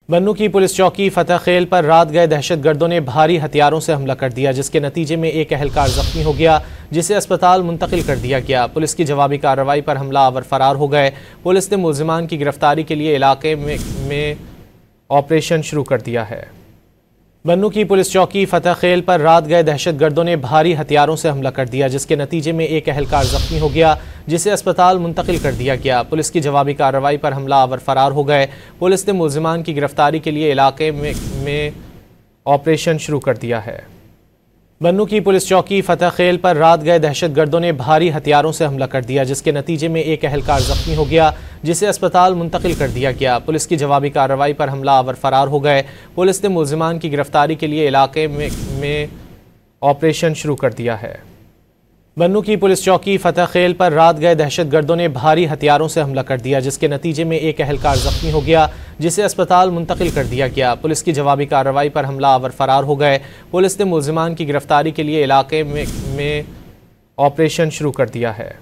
बन्नू की पुलिस चौकी फतह खेल पर रात गए दहशतगर्दों ने भारी हथियारों से हमला कर दिया, जिसके नतीजे में एक अहलकार जख्मी हो गया, जिसे अस्पताल मुंतकिल कर दिया गया। पुलिस की जवाबी कार्रवाई पर हमलावर फरार हो गए। पुलिस ने मुल्जिमान की गिरफ्तारी के लिए इलाके में ऑपरेशन शुरू कर दिया है। बन्नू की पुलिस चौकी फतह खेल पर रात गए दहशतगर्दों ने भारी हथियारों से हमला कर दिया, जिसके नतीजे में एक अहलकार जख्मी हो गया, जिसे अस्पताल मुंतकिल कर दिया गया। पुलिस की जवाबी कार्रवाई पर हमलावर फरार हो गए। पुलिस ने मुल्जिमान की गिरफ्तारी के लिए इलाके में ऑपरेशन शुरू कर दिया है। बन्नू की पुलिस चौकी फतह खेल पर रात गए दहशतगर्दों ने भारी हथियारों से हमला कर दिया, जिसके नतीजे में एक अहलकार जख्मी हो गया, जिसे अस्पताल मुंतकिल कर दिया गया। पुलिस की जवाबी कार्रवाई पर हमलावर फरार हो गए। पुलिस ने मुल्जिमान की गिरफ्तारी के लिए इलाके में ऑपरेशन शुरू कर दिया है। बन्नू की पुलिस चौकी फतह खेल पर रात गए दहशतगर्दों ने भारी हथियारों से हमला कर दिया, जिसके नतीजे में एक अहलकार जख्मी हो गया, जिसे अस्पताल मुंतकिल कर दिया गया। पुलिस की जवाबी कार्रवाई पर हमलावर फरार हो गए। पुलिस ने मुल्जिमान की गिरफ्तारी के लिए इलाके में ऑपरेशन शुरू कर दिया है।